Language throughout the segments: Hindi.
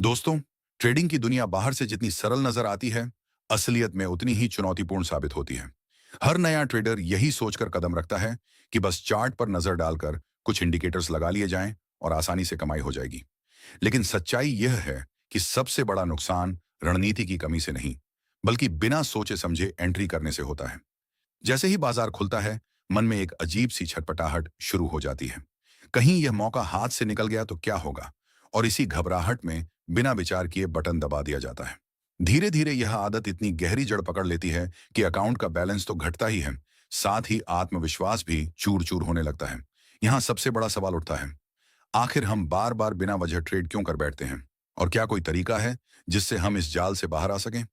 दोस्तों, ट्रेडिंग की दुनिया बाहर से जितनी सरल नजर आती है, असलियत में उतनी ही चुनौतीपूर्ण साबित होती है। हर नया ट्रेडर यही सोचकर कदम रखता है कि बस चार्ट पर नजर डालकर कुछ इंडिकेटर्स लगा लिए जाएं और आसानी से कमाई हो जाएगी। लेकिन सच्चाई यह है कि सबसे बड़ा नुकसान रणनीति की कमी से नहीं, बल्कि बिना सोचे समझे एंट्री करने से होता है। जैसे ही बाजार खुलता है, मन में एक अजीब सी छटपटाहट शुरू हो जाती है। कहीं यह मौका हाथ से निकल गया तो क्या होगा? और इसी घबराहट में बिना विचार किए बटन दबा दिया जाता है। धीरे धीरे यह आदत इतनी गहरी जड़ पकड़ लेती है कि अकाउंट का बैलेंस तो घटता ही है, साथ ही आत्मविश्वास भी चूर चूर होने लगता है। यहाँ सबसे बड़ा सवाल उठता है, आखिर हम बार बार बिना वजह ट्रेड क्यों कर बैठते हैं? और क्या कोई तरीका है जिससे हम इस जाल से बाहर आ सकें?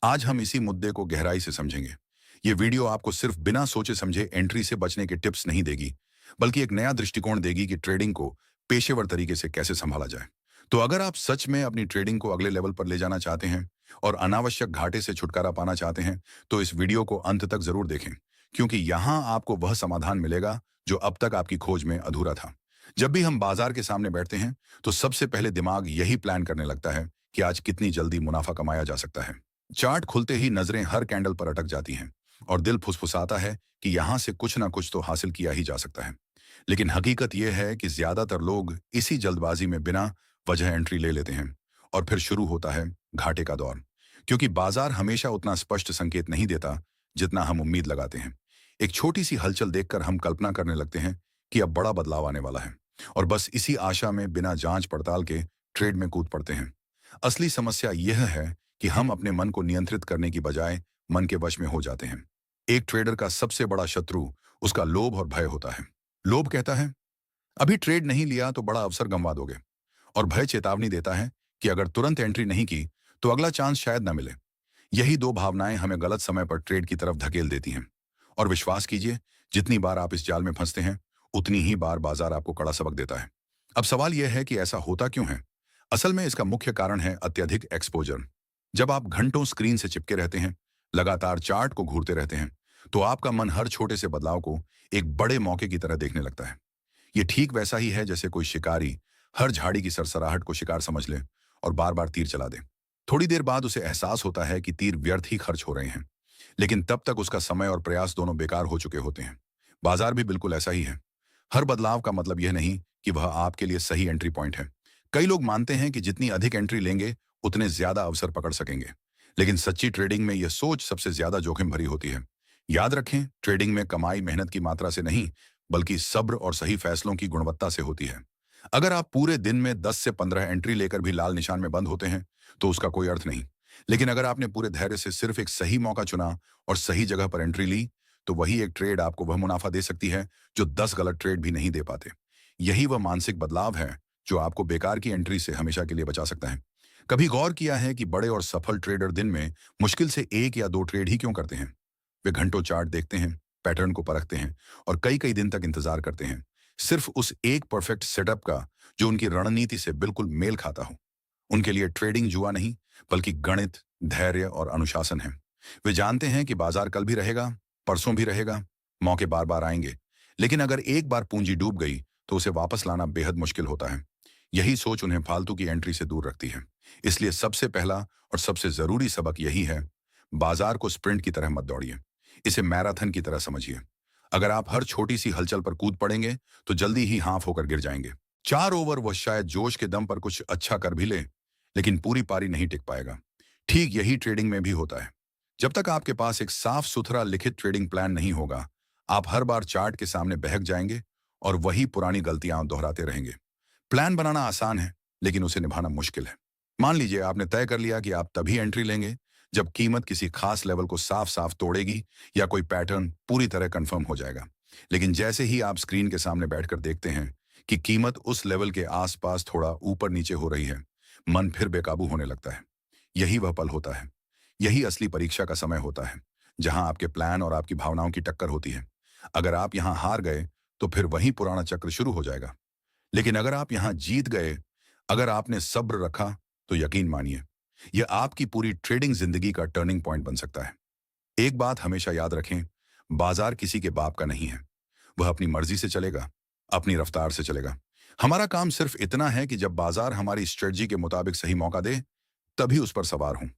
आज हम इसी मुद्दे को गहराई से समझेंगे। ये वीडियो आपको सिर्फ बिना सोचे समझे एंट्री से बचने के टिप्स नहीं देगी, बल्कि एक नया दृष्टिकोण देगी कि ट्रेडिंग को पेशेवर तरीके से कैसे संभाला जाए। तो अगर आप सच में अपनी ट्रेडिंग को अगले लेवल पर ले जाना चाहते हैं और अनावश्यक घाटे से छुटकारा पाना चाहते हैं, तो इस वीडियो को अंत तक जरूर देखें, क्योंकि यहाँ आपको वह समाधान मिलेगा जो अब तक आपकी खोज में अधूरा था। जब भी हम बाजार के सामने बैठते हैं, तो सबसे पहले दिमाग यही प्लान करने लगता है कि आज कितनी जल्दी मुनाफा कमाया जा सकता है। चार्ट खुलते ही नजरें हर कैंडल पर अटक जाती हैं और दिल फुसफुसाता है कि यहां से कुछ ना कुछ तो हासिल किया ही जा सकता है। लेकिन हकीकत यह है कि ज्यादातर लोग इसी जल्दबाजी में बिना वजह एंट्री ले लेते हैं और फिर शुरू होता है घाटे का दौर। क्योंकि बाजार हमेशा उतना स्पष्ट संकेत नहीं देता जितना हम उम्मीद लगाते हैं। एक छोटी सी हलचल देखकर हम कल्पना करने लगते हैं कि अब बड़ा बदलाव आने वाला है, और बस इसी आशा में बिना जांच पड़ताल के ट्रेड में कूद पड़ते हैं। असली समस्या यह है कि हम अपने मन को नियंत्रित करने की बजाय मन के वश में हो जाते हैं। एक ट्रेडर का सबसे बड़ा शत्रु उसका लोभ और भय होता है। लोभ कहता है, अभी ट्रेड नहीं लिया तो बड़ा अवसर गंवा दोगे, और भय चेतावनी देता है कि अगर तुरंत एंट्री नहीं की तो अगला चांस शायद ना मिले। यही दो भावनाएं हमें गलत समय पर ट्रेड की तरफ धकेल देती हैं। और विश्वास कीजिए, जितनी बार आप इस जाल में फंसते हैं, उतनी ही बार बाजार आपको कड़ा सबक देता है। अब सवाल यह है कि ऐसा होता क्यों है? असल में इसका मुख्य कारण है अत्यधिक एक्सपोजर। जब आप घंटों स्क्रीन से चिपके रहते हैं, लगातार चार्ट को घूरते रहते हैं, तो आपका मन हर छोटे से बदलाव को एक बड़े मौके की तरह देखने लगता है। ये ठीक वैसा ही है जैसे कोई शिकारी हर झाड़ी की सरसराहट को शिकार समझ ले और बार बार तीर चला दे। थोड़ी देर बाद उसे एहसास होता है कि तीर व्यर्थ ही खर्च हो रहे हैं, लेकिन तब तक उसका समय और प्रयास दोनों बेकार हो चुके होते हैं। बाजार भी बिल्कुल ऐसा ही है। हर बदलाव का मतलब यह नहीं कि वह आपके लिए सही एंट्री पॉइंट है। कई लोग मानते हैं कि जितनी अधिक एंट्री लेंगे, उतने ज्यादा अवसर पकड़ सकेंगे। लेकिन सच्ची ट्रेडिंग में यह सोच सबसे ज्यादा जोखिम भरी होती है। याद रखें, ट्रेडिंग में कमाई मेहनत की मात्रा से नहीं, बल्कि सब्र और सही फैसलों की गुणवत्ता से होती है। अगर आप पूरे दिन में 10 से 15 एंट्री लेकर भी लाल निशान में बंद होते हैं, तो उसका कोई अर्थ नहीं। लेकिन अगर आपने पूरे धैर्य से सिर्फ एक सही मौका चुना और सही जगह पर एंट्री ली, तो वही एक ट्रेड आपको वह मुनाफा दे सकती है जो 10 गलत ट्रेड भी नहीं दे पाते। यही वह मानसिक बदलाव है जो आपको बेकार की एंट्री से हमेशा के लिए बचा सकता है। कभी गौर किया है कि बड़े और सफल ट्रेडर दिन में मुश्किल से 1 या 2 ट्रेड ही क्यों करते हैं? वे घंटों चार्ट देखते हैं, पैटर्न को परखते हैं और कई कई दिन तक इंतजार करते हैं, सिर्फ उस एक परफेक्ट सेटअप का जो उनकी रणनीति से बिल्कुल मेल खाता हो। उनके लिए ट्रेडिंग जुआ नहीं, बल्कि गणित, धैर्य और अनुशासन है। वे जानते हैं कि बाजार कल भी रहेगा, परसों भी रहेगा, मौके बार बार आएंगे, लेकिन अगर एक बार पूंजी डूब गई तो उसे वापस लाना बेहद मुश्किल होता है। यही सोच उन्हें फालतू की एंट्री से दूर रखती है। इसलिए सबसे पहला और सबसे जरूरी सबक यही है, बाजार को स्प्रिंट की तरह मत दौड़िए, इसे मैराथन की तरह समझिए। अगर आप हर छोटी सी हलचल पर कूद पड़ेंगे, तो जल्दी ही हाफ होकर गिर जाएंगे। 4 ओवर वह शायद जोश के दम पर कुछ अच्छा कर भी ले, लेकिन पूरी पारी नहीं टिक पाएगा। ठीक यही ट्रेडिंग में भी होता है। जब तक आपके पास एक साफ सुथरा लिखित ट्रेडिंग प्लान नहीं होगा, आप हर बार चार्ट के सामने बहक जाएंगे और वही पुरानी गलतियां दोहराते रहेंगे। प्लान बनाना आसान है, लेकिन उसे निभाना मुश्किल है। मान लीजिए आपने तय कर लिया कि आप तभी एंट्री लेंगे जब कीमत किसी खास लेवल को साफ साफ तोड़ेगी या कोई पैटर्न पूरी तरह कंफर्म हो जाएगा। लेकिन जैसे ही आप स्क्रीन के सामने बैठकर देखते हैं कि कीमत उस लेवल के आसपास थोड़ा ऊपर नीचे हो रही है, मन फिर बेकाबू होने लगता है। यही वह पल होता है, यही असली परीक्षा का समय होता है, जहां आपके प्लान और आपकी भावनाओं की टक्कर होती है। अगर आप यहां हार गए, तो फिर वही पुराना चक्र शुरू हो जाएगा। लेकिन अगर आप यहां जीत गए, अगर आपने सब्र रखा, तो यकीन मानिए, यह आपकी पूरी ट्रेडिंग जिंदगी का टर्निंग पॉइंट बन सकता है। एक बात हमेशा याद रखें, बाजार किसी के बाप का नहीं है। वह अपनी मर्जी से चलेगा, अपनी रफ्तार से चलेगा। हमारा काम सिर्फ इतना है कि जब बाजार हमारी स्ट्रेटजी के मुताबिक सही मौका दे, तभी उस पर सवार हों।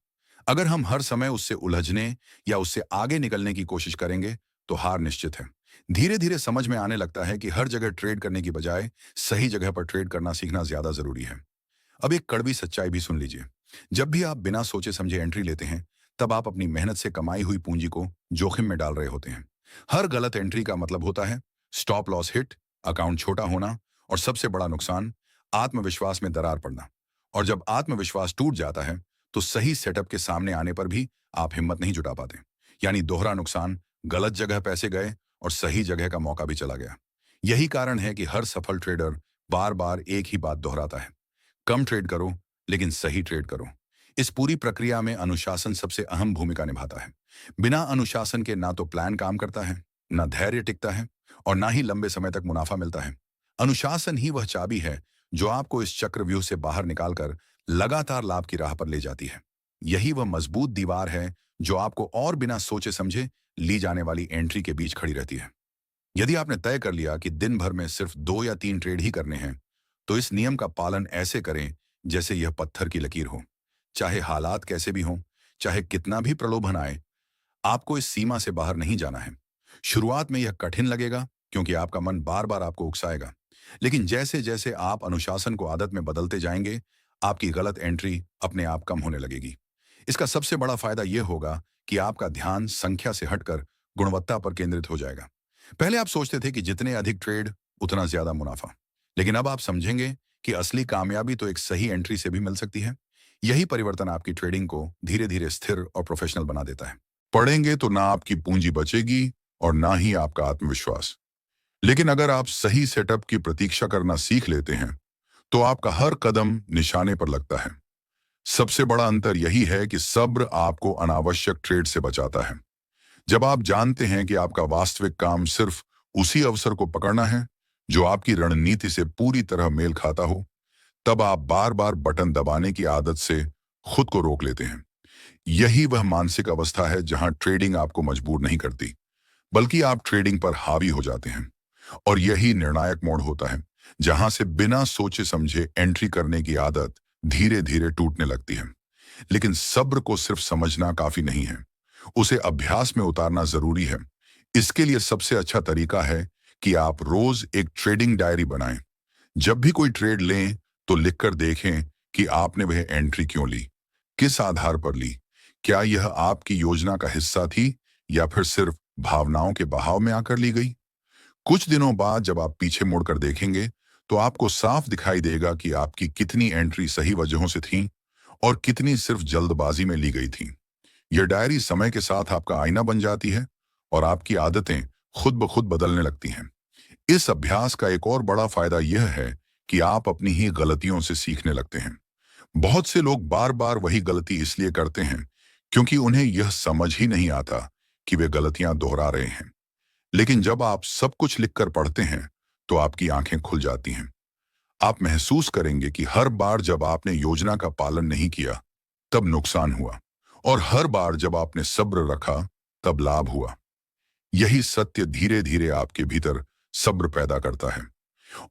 अगर हम हर समय उससे उलझने या उससे आगे निकलने की कोशिश करेंगे, तो हार निश्चित है। धीरे धीरे समझ में आने लगता है कि हर जगह ट्रेड करने की बजाय सही जगह पर ट्रेड करना सीखना ज्यादा जरूरी है। अब एक कड़वी सच्चाई भी सुन लीजिए। जब भी आप बिना सोचे समझे एंट्री लेते हैं, तब आप अपनी मेहनत से कमाई हुई पूंजी को जोखिम में डाल रहे होते हैं। हर गलत एंट्री का मतलब होता है स्टॉप लॉस हिट, अकाउंट छोटा होना, और सबसे बड़ा नुकसान, आत्मविश्वास में दरार पड़ना। और जब आत्मविश्वास टूट जाता है, तो सही सेटअप के सामने आने पर भी आप हिम्मत नहीं जुटा पाते। यानी दोहरा नुकसान, गलत जगह पैसे गए और सही जगह का मौका भी चला गया। यही कारण है कि हर सफल ट्रेडर बार बार एक ही बात दोहराता है, कम ट्रेड करो, लेकिन सही ट्रेड करो। इस पूरी प्रक्रिया में अनुशासन सबसे अहम भूमिका निभाता है। बिना अनुशासन के ना तो प्लान काम करता है, ना धैर्य टिकता है, और ना ही लंबे समय तक मुनाफा मिलता है। अनुशासन ही वह चाबी है जो आपको इस चक्रव्यूह से बाहर निकालकर लगातार लाभ की राह पर ले जाती है। यही वह मजबूत दीवार है जो आपको और बिना सोचे समझे ली जाने वाली एंट्री के बीच खड़ी रहती है। यदि आपने तय कर लिया कि दिन भर में सिर्फ 2 या 3 ट्रेड ही करने हैं, तो इस नियम का पालन ऐसे करें जैसे यह पत्थर की लकीर हो। चाहे हालात कैसे भी हों, चाहे कितना भी प्रलोभन आए, आपको इस सीमा से बाहर नहीं जाना है। शुरुआत में यह कठिन लगेगा, क्योंकि आपका मन बार बार आपको उकसाएगा। लेकिन जैसे जैसे आप अनुशासन को आदत में बदलते जाएंगे, आपकी गलत एंट्री अपने आप कम होने लगेगी। इसका सबसे बड़ा फायदा यह होगा कि आपका ध्यान संख्या से हटकर गुणवत्ता पर केंद्रित हो जाएगा। पहले आप सोचते थे कि जितने अधिक ट्रेड, उतना ज्यादा मुनाफा। लेकिन अब आप समझेंगे कि असली कामयाबी तो एक सही एंट्री से भी मिल सकती है। यही परिवर्तन आपकी ट्रेडिंग को धीरे धीरे स्थिर और प्रोफेशनल बना देता है। पढ़ेंगे तो ना आपकी पूंजी बचेगी और ना ही आपका आत्मविश्वास। लेकिन अगर आप सही सेटअप की प्रतीक्षा करना सीख लेते हैं, तो आपका हर कदम निशाने पर लगता है। सबसे बड़ा अंतर यही है कि सब्र आपको अनावश्यक ट्रेड से बचाता है। जब आप जानते हैं कि आपका वास्तविक काम सिर्फ उसी अवसर को पकड़ना है जो आपकी रणनीति से पूरी तरह मेल खाता हो, तब आप बार बार बटन दबाने की आदत से खुद को रोक लेते हैं। यही वह मानसिक अवस्था है जहां ट्रेडिंग आपको मजबूर नहीं करती, बल्कि आप ट्रेडिंग पर हावी हो जाते हैं। और यही निर्णायक मोड़ होता है जहां से बिना सोचे समझे एंट्री करने की आदत धीरे धीरे टूटने लगती है। लेकिन सब्र को सिर्फ समझना काफी नहीं है, उसे अभ्यास में उतारना जरूरी है। इसके लिए सबसे अच्छा तरीका है कि आप रोज एक ट्रेडिंग डायरी बनाएं। जब भी कोई ट्रेड लें, तो लिखकर देखें कि आपने वह एंट्री क्यों ली, किस आधार पर ली, क्या यह आपकी योजना का हिस्सा थी या फिर सिर्फ भावनाओं के बहाव में आकर ली गई। कुछ दिनों बाद जब आप पीछे मुड़कर देखेंगे, तो आपको साफ दिखाई देगा कि आपकी कितनी एंट्री सही वजहों से थी और कितनी सिर्फ जल्दबाजी में ली गई थी। यह डायरी समय के साथ आपका आईना बन जाती है और आपकी आदतें खुद ब खुद बदलने लगती हैं। इस अभ्यास का एक और बड़ा फायदा यह है कि आप अपनी ही गलतियों से सीखने लगते हैं। बहुत से लोग बार बार वही गलती इसलिए करते हैं क्योंकि उन्हें यह समझ ही नहीं आता कि वे गलतियां दोहरा रहे हैं। लेकिन जब आप सब कुछ लिखकर पढ़ते हैं, तो आपकी आंखें खुल जाती हैं। आप महसूस करेंगे कि हर बार जब आपने योजना का पालन नहीं किया, तब नुकसान हुआ, और हर बार जब आपने सब्र रखा, तब लाभ हुआ। यही सत्य धीरे धीरे आपके भीतर सब्र पैदा करता है।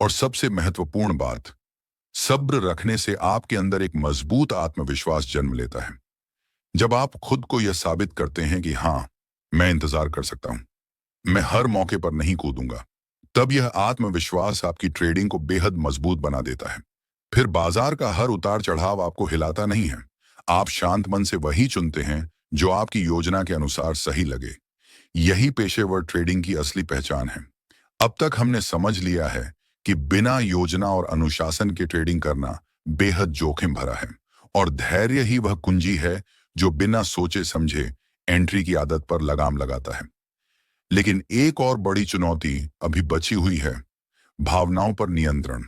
और सबसे महत्वपूर्ण बात, सब्र रखने से आपके अंदर एक मजबूत आत्मविश्वास जन्म लेता है। जब आप खुद को यह साबित करते हैं कि हाँ, मैं इंतजार कर सकता हूं, मैं हर मौके पर नहीं कूदूंगा, तब यह आत्मविश्वास आपकी ट्रेडिंग को बेहद मजबूत बना देता है। फिर बाजार का हर उतार चढ़ाव आपको हिलाता नहीं है। आप शांत मन से वही चुनते हैं जो आपकी योजना के अनुसार सही लगे। यही पेशेवर ट्रेडिंग की असली पहचान है। अब तक हमने समझ लिया है कि बिना योजना और अनुशासन के ट्रेडिंग करना बेहद जोखिम भरा है, और धैर्य ही वह कुंजी है जो बिना सोचे समझे एंट्री की आदत पर लगाम लगाता है। लेकिन एक और बड़ी चुनौती अभी बची हुई है, भावनाओं पर नियंत्रण।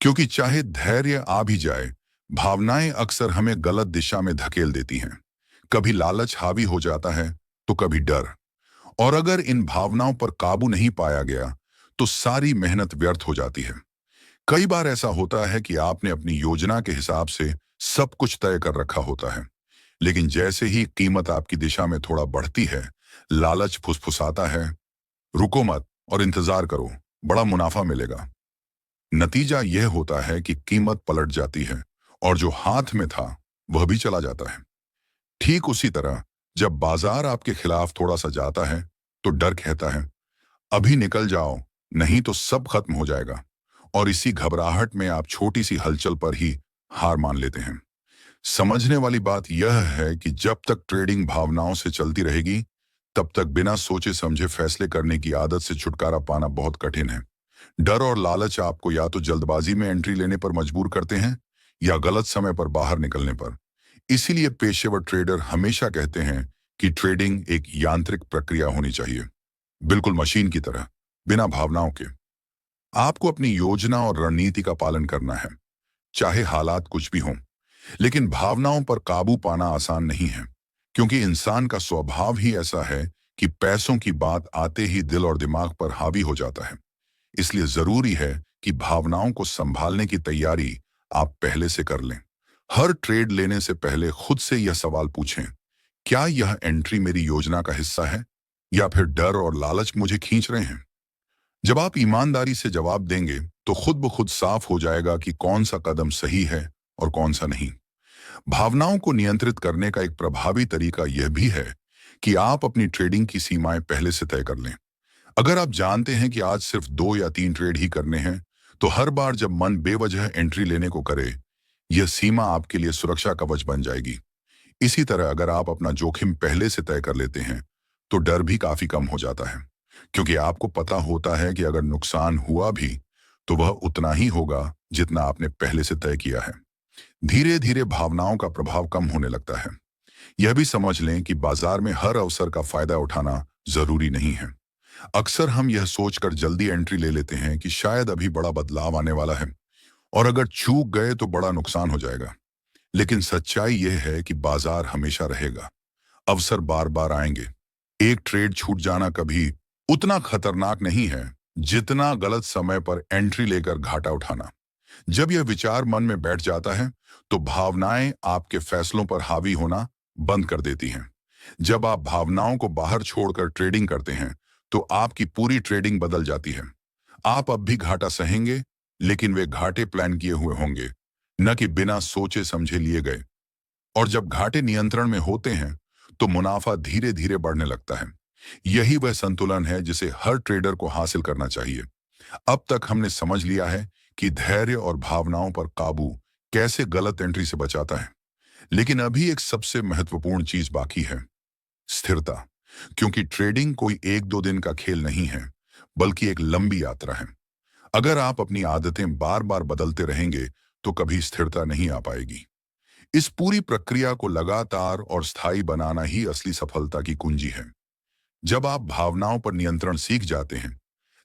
क्योंकि चाहे धैर्य आ भी जाए, भावनाएं अक्सर हमें गलत दिशा में धकेल देती हैं। कभी लालच हावी हो जाता है, तो कभी डर। और अगर इन भावनाओं पर काबू नहीं पाया गया, तो सारी मेहनत व्यर्थ हो जाती है। कई बार ऐसा होता है कि आपने अपनी योजना के हिसाब से सब कुछ तय कर रखा होता है, लेकिन जैसे ही कीमत आपकी दिशा में थोड़ा बढ़ती है, लालच फुसफुसाता है, रुको मत और इंतजार करो, बड़ा मुनाफा मिलेगा। नतीजा यह होता है कि कीमत पलट जाती है और जो हाथ में था वह भी चला जाता है। ठीक उसी तरह जब बाजार आपके खिलाफ थोड़ा सा जाता है तो डर कहता है अभी निकल जाओ, नहीं तो सब खत्म हो जाएगा। और इसी घबराहट में आप छोटी सी हलचल पर ही हार मान लेते हैं। समझने वाली बात यह है कि जब तक ट्रेडिंग भावनाओं से चलती रहेगी, तब तक बिना सोचे समझे फैसले करने की आदत से छुटकारा पाना बहुत कठिन है। डर और लालच आपको या तो जल्दबाजी में एंट्री लेने पर मजबूर करते हैं या गलत समय पर बाहर निकलने पर। इसीलिए पेशेवर ट्रेडर हमेशा कहते हैं कि ट्रेडिंग एक यांत्रिक प्रक्रिया होनी चाहिए, बिल्कुल मशीन की तरह, बिना भावनाओं के। आपको अपनी योजना और रणनीति का पालन करना है, चाहे हालात कुछ भी हों। लेकिन भावनाओं पर काबू पाना आसान नहीं है, क्योंकि इंसान का स्वभाव ही ऐसा है कि पैसों की बात आते ही दिल और दिमाग पर हावी हो जाता है। इसलिए जरूरी है कि भावनाओं को संभालने की तैयारी आप पहले से कर लें। हर ट्रेड लेने से पहले खुद से यह सवाल पूछें, क्या यह एंट्री मेरी योजना का हिस्सा है या फिर डर और लालच मुझे खींच रहे हैं? जब आप ईमानदारी से जवाब देंगे तो खुद ब खुद साफ हो जाएगा कि कौन सा कदम सही है और कौन सा नहीं। भावनाओं को नियंत्रित करने का एक प्रभावी तरीका यह भी है कि आप अपनी ट्रेडिंग की सीमाएं पहले से तय कर लें। अगर आप जानते हैं कि आज सिर्फ 2 या 3 ट्रेड ही करने हैं, तो हर बार जब मन बेवजह एंट्री लेने को करे, यह सीमा आपके लिए सुरक्षा कवच बन जाएगी। इसी तरह अगर आप अपना जोखिम पहले से तय कर लेते हैं, तो डर भी काफी कम हो जाता है, क्योंकि आपको पता होता है कि अगर नुकसान हुआ भी, तो वह उतना ही होगा जितना आपने पहले से तय किया है। धीरे धीरे भावनाओं का प्रभाव कम होने लगता है। यह भी समझ लें कि बाजार में हर अवसर का फायदा उठाना जरूरी नहीं है। अक्सर हम यह सोचकर जल्दी एंट्री ले लेते हैं कि शायद अभी बड़ा बदलाव आने वाला है और अगर चूक गए तो बड़ा नुकसान हो जाएगा। लेकिन सच्चाई यह है कि बाजार हमेशा रहेगा, अवसर बार बार आएंगे। एक ट्रेड छूट जाना कभी उतना खतरनाक नहीं है जितना गलत समय पर एंट्री लेकर घाटा उठाना। जब यह विचार मन में बैठ जाता है, तो भावनाएं आपके फैसलों पर हावी होना बंद कर देती हैं। जब आप भावनाओं को बाहर छोड़कर ट्रेडिंग करते हैं, तो आपकी पूरी ट्रेडिंग बदल जाती है। आप अब भी घाटा सहेंगे, लेकिन वे घाटे प्लान किए हुए होंगे, न कि बिना सोचे समझे लिए गए। और जब घाटे नियंत्रण में होते हैं, तो मुनाफा धीरे धीरे बढ़ने लगता है। यही वह संतुलन है जिसे हर ट्रेडर को हासिल करना चाहिए। अब तक हमने समझ लिया है कि धैर्य और भावनाओं पर काबू कैसे गलत एंट्री से बचाता है। लेकिन अभी एक सबसे महत्वपूर्ण चीज बाकी है, स्थिरता। क्योंकि ट्रेडिंग कोई 1-2 दिन का खेल नहीं है, बल्कि एक लंबी यात्रा है। अगर आप अपनी आदतें बार बार बदलते रहेंगे, तो कभी स्थिरता नहीं आ पाएगी। इस पूरी प्रक्रिया को लगातार और स्थायी बनाना ही असली सफलता की कुंजी है। जब आप भावनाओं पर नियंत्रण सीख जाते हैं,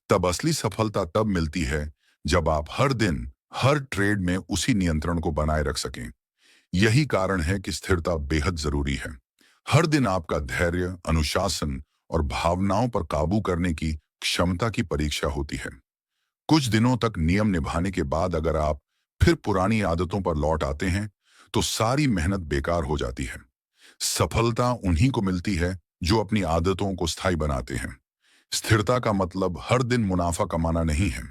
तब असली सफलता तब मिलती है जब आप हर दिन, हर ट्रेड में उसी नियंत्रण को बनाए रख सकें। यही कारण है कि स्थिरता बेहद जरूरी है। हर दिन आपका धैर्य, अनुशासन और भावनाओं पर काबू करने की क्षमता की परीक्षा होती है। कुछ दिनों तक नियम निभाने के बाद अगर आप फिर पुरानी आदतों पर लौट आते हैं, तो सारी मेहनत बेकार हो जाती है। सफलता उन्हीं को मिलती है जो अपनी आदतों को स्थायी बनाते हैं। स्थिरता का मतलब हर दिन मुनाफा कमाना नहीं है।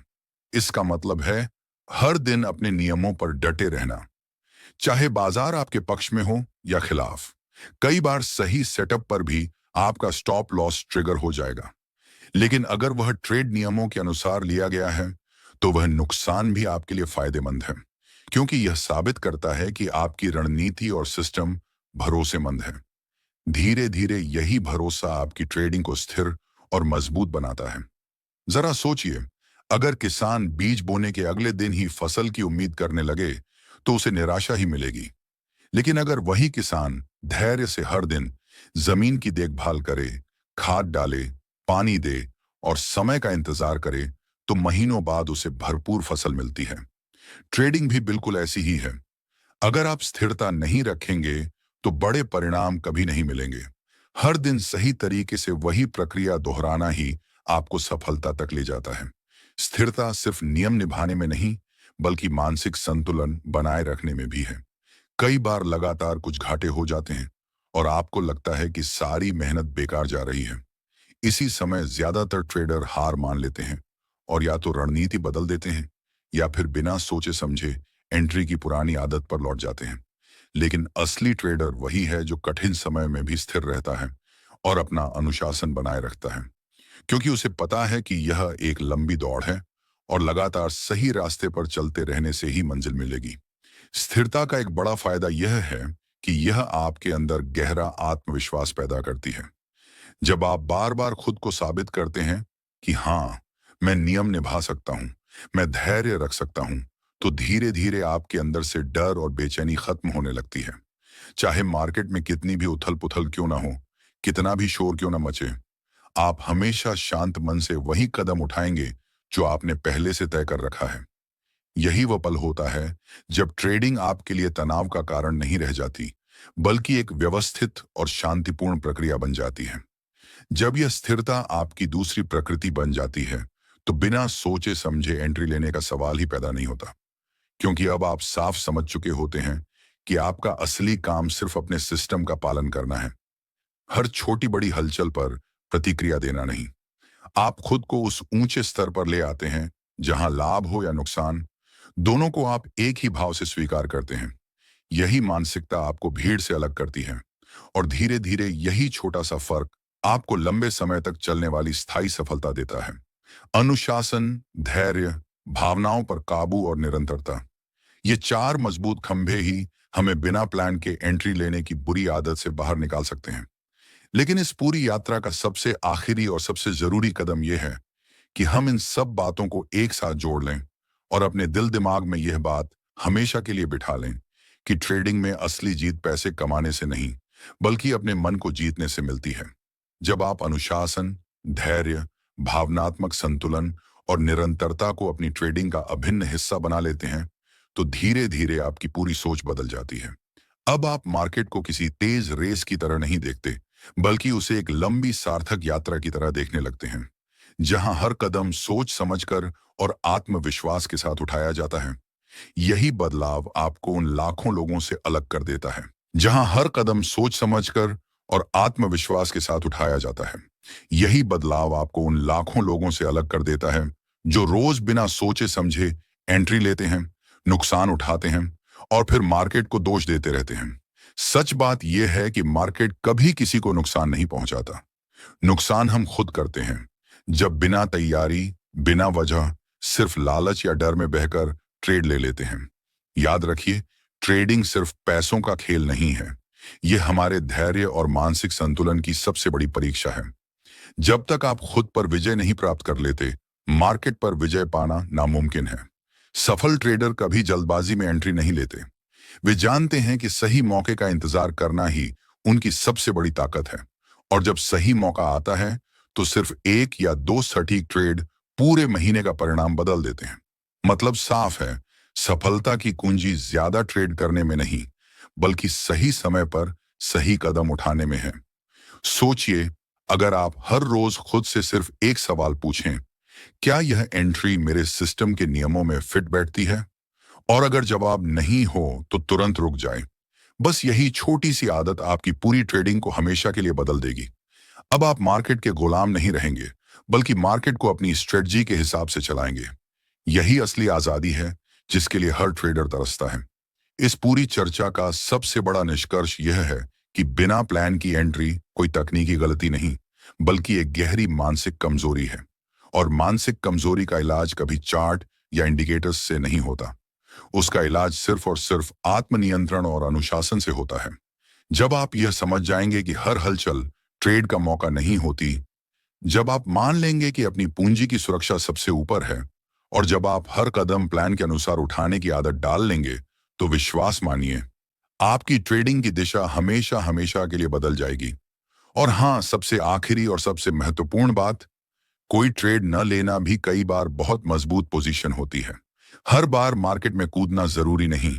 इसका मतलब है हर दिन अपने नियमों पर डटे रहना, चाहे बाजार आपके पक्ष में हो या खिलाफ। कई बार सही सेटअप पर भी आपका स्टॉप लॉस ट्रिगर हो जाएगा, लेकिन अगर वह ट्रेड नियमों के अनुसार लिया गया है, तो वह नुकसान भी आपके लिए फायदेमंद है, क्योंकि यह साबित करता है कि आपकी रणनीति और सिस्टम भरोसेमंद है। धीरे धीरे यही भरोसा आपकी ट्रेडिंग को स्थिर और मजबूत बनाता है। जरा सोचिए, अगर किसान बीज बोने के अगले दिन ही फसल की उम्मीद करने लगे, तो उसे निराशा ही मिलेगी। लेकिन अगर वही किसान धैर्य से हर दिन जमीन की देखभाल करे, खाद डाले, पानी दे और समय का इंतजार करे, तो महीनों बाद उसे भरपूर फसल मिलती है। ट्रेडिंग भी बिल्कुल ऐसी ही है। अगर आप स्थिरता नहीं रखेंगे, तो बड़े परिणाम कभी नहीं मिलेंगे। हर दिन सही तरीके से वही प्रक्रिया दोहराना ही आपको सफलता तक ले जाता है। स्थिरता सिर्फ नियम निभाने में नहीं, बल्कि मानसिक संतुलन बनाए रखने में भी है। कई बार लगातार कुछ घाटे हो जाते हैं और आपको लगता है कि सारी मेहनत बेकार जा रही है। इसी समय ज्यादातर ट्रेडर हार मान लेते हैं और या तो रणनीति बदल देते हैं या फिर बिना सोचे समझे एंट्री की पुरानी आदत पर लौट जाते हैं। लेकिन असली ट्रेडर वही है जो कठिन समय में भी स्थिर रहता है और अपना अनुशासन बनाए रखता है, क्योंकि उसे पता है कि यह एक लंबी दौड़ है और लगातार सही रास्ते पर चलते रहने से ही मंजिल मिलेगी। स्थिरता का एक बड़ा फायदा यह है कि यह आपके अंदर गहरा आत्मविश्वास पैदा करती है। जब आप बार बार खुद को साबित करते हैं कि हाँ, मैं नियम निभा सकता हूं, मैं धैर्य रख सकता हूं, तो धीरे धीरे आपके अंदर से डर और बेचैनी खत्म होने लगती है। चाहे मार्केट में कितनी भी उथल पुथल क्यों ना हो, कितना भी शोर क्यों ना मचे, आप हमेशा शांत मन से वही कदम उठाएंगे जो आपने पहले से तय कर रखा है। यही वह पल होता है जब ट्रेडिंग आपके लिए तनाव का कारण नहीं रह जाती, बल्कि एक व्यवस्थित और शांतिपूर्ण प्रक्रिया बन जाती है। जब यह स्थिरता आपकी दूसरी प्रकृति बन जाती है, तो बिना सोचे समझे एंट्री लेने का सवाल ही पैदा नहीं होता, क्योंकि अब आप साफ समझ चुके होते हैं कि आपका असली काम सिर्फ अपने सिस्टम का पालन करना है। हर छोटी बड़ी हलचल पर प्रतिक्रिया देना नहीं। आप खुद को उस ऊंचे स्तर पर ले आते हैं जहां लाभ हो या नुकसान, दोनों को आप एक ही भाव से स्वीकार करते हैं। यही मानसिकता आपको भीड़ से अलग करती है और धीरे धीरे यही छोटा सा फर्क आपको लंबे समय तक चलने वाली स्थायी सफलता देता है। अनुशासन, धैर्य, भावनाओं पर काबू और निरंतरता, ये चार मजबूत खंभे ही हमें बिना प्लान के एंट्री लेने की बुरी आदत से बाहर निकाल सकते हैं। लेकिन इस पूरी यात्रा का सबसे आखिरी और सबसे जरूरी कदम यह है कि हम इन सब बातों को एक साथ जोड़ लें और अपने दिल दिमाग में यह बात हमेशा के लिए बिठा लें कि ट्रेडिंग में असली जीत पैसे कमाने से नहीं, बल्कि अपने मन को जीतने से मिलती है। जब आप अनुशासन, धैर्य, भावनात्मक संतुलन और निरंतरता को अपनी ट्रेडिंग का अभिन्न हिस्सा बना लेते हैं, तो धीरे धीरे आपकी पूरी सोच बदल जाती है। अब आप मार्केट को किसी तेज रेस की तरह नहीं देखते, बल्कि उसे एक लंबी सार्थक यात्रा की तरह देखने लगते हैं, जहां हर कदम सोच समझकर और आत्मविश्वास के साथ उठाया जाता है। यही बदलाव आपको उन लाखों लोगों से अलग कर देता है, जहां हर कदम सोच समझकर और आत्मविश्वास के साथ उठाया जाता है। यही बदलाव आपको उन लाखों लोगों से अलग कर देता है जो रोज बिना सोचे समझे एंट्री लेते हैं, नुकसान उठाते हैं और फिर मार्केट को दोष देते रहते हैं। सच बात यह है कि मार्केट कभी किसी को नुकसान नहीं पहुंचाता। नुकसान हम खुद करते हैं, जब बिना तैयारी, बिना वजह, सिर्फ लालच या डर में बहकर ट्रेड ले लेते हैं। याद रखिए, ट्रेडिंग सिर्फ पैसों का खेल नहीं है, यह हमारे धैर्य और मानसिक संतुलन की सबसे बड़ी परीक्षा है। जब तक आप खुद पर विजय नहीं प्राप्त कर लेते, मार्केट पर विजय पाना नामुमकिन है। सफल ट्रेडर कभी जल्दबाजी में एंट्री नहीं लेते। वे जानते हैं कि सही मौके का इंतजार करना ही उनकी सबसे बड़ी ताकत है, और जब सही मौका आता है, तो सिर्फ एक या दो सटीक ट्रेड पूरे महीने का परिणाम बदल देते हैं। मतलब साफ है, सफलता की कुंजी ज्यादा ट्रेड करने में नहीं, बल्कि सही समय पर सही कदम उठाने में है। सोचिए, अगर आप हर रोज खुद से सिर्फ एक सवाल पूछें, क्या यह एंट्री मेरे सिस्टम के नियमों में फिट बैठती है? और अगर जवाब नहीं हो तो तुरंत रुक जाए। बस यही छोटी सी आदत आपकी पूरी ट्रेडिंग को हमेशा के लिए बदल देगी। अब आप मार्केट के गुलाम नहीं रहेंगे, बल्कि मार्केट को अपनी स्ट्रेटजी के हिसाब से चलाएंगे। यही असली आजादी है जिसके लिए हर ट्रेडर तरसता है। इस पूरी चर्चा का सबसे बड़ा निष्कर्ष यह है कि बिना प्लान की एंट्री कोई तकनीकी गलती नहीं, बल्कि एक गहरी मानसिक कमजोरी है। और मानसिक कमजोरी का इलाज कभी चार्ट या इंडिकेटर्स से नहीं होता। उसका इलाज सिर्फ और सिर्फ आत्मनियंत्रण और अनुशासन से होता है। जब आप यह समझ जाएंगे कि हर हलचल ट्रेड का मौका नहीं होती, जब आप मान लेंगे कि अपनी पूंजी की सुरक्षा सबसे ऊपर है, और जब आप हर कदम प्लान के अनुसार उठाने की आदत डाल लेंगे, तो विश्वास मानिए, आपकी ट्रेडिंग की दिशा हमेशा हमेशा के लिए बदल जाएगी। और हाँ, सबसे आखिरी और सबसे महत्वपूर्ण बात, कोई ट्रेड न लेना भी कई बार बहुत मजबूत पोजीशन होती है। हर बार मार्केट में कूदना जरूरी नहीं।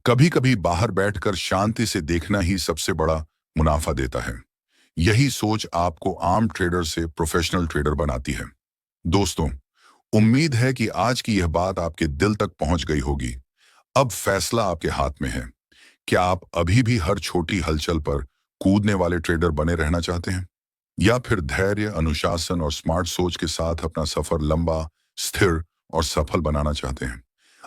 कभी कभी बाहर बैठकर शांति से देखना ही सबसे बड़ा मुनाफा देता है। यही सोच आपको आम ट्रेडर से प्रोफेशनल ट्रेडर बनाती है। दोस्तों, उम्मीद है कि आज की यह बात आपके दिल तक पहुंच गई होगी। अब फैसला आपके हाथ में है। क्या आप अभी भी हर छोटी हलचल पर कूदने वाले ट्रेडर बने रहना चाहते हैं, या फिर धैर्य, अनुशासन और स्मार्ट सोच के साथ अपना सफर लंबा, स्थिर और सफल बनाना चाहते हैं?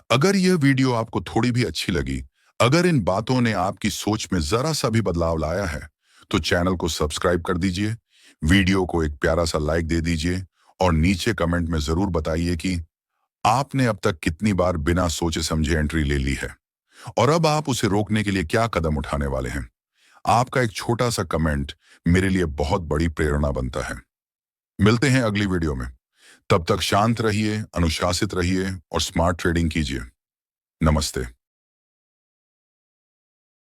अगर यह वीडियो आपको थोड़ी भी अच्छी लगी, अगर इन बातों ने आपकी सोच में जरा सा भी बदलाव लाया है, तो चैनल को सब्सक्राइब कर दीजिए, वीडियो को एक प्यारा सा लाइक दे दीजिए और नीचे कमेंट में जरूर बताइए कि आपने अब तक कितनी बार बिना सोचे समझे एंट्री ले ली है और अब आप उसे रोकने के लिए क्या कदम उठाने वाले हैं। आपका एक छोटा सा कमेंट मेरे लिए बहुत बड़ी प्रेरणा बनता है। मिलते हैं अगली वीडियो में। तब तक शांत रहिए, अनुशासित रहिए और स्मार्ट ट्रेडिंग कीजिए। नमस्ते।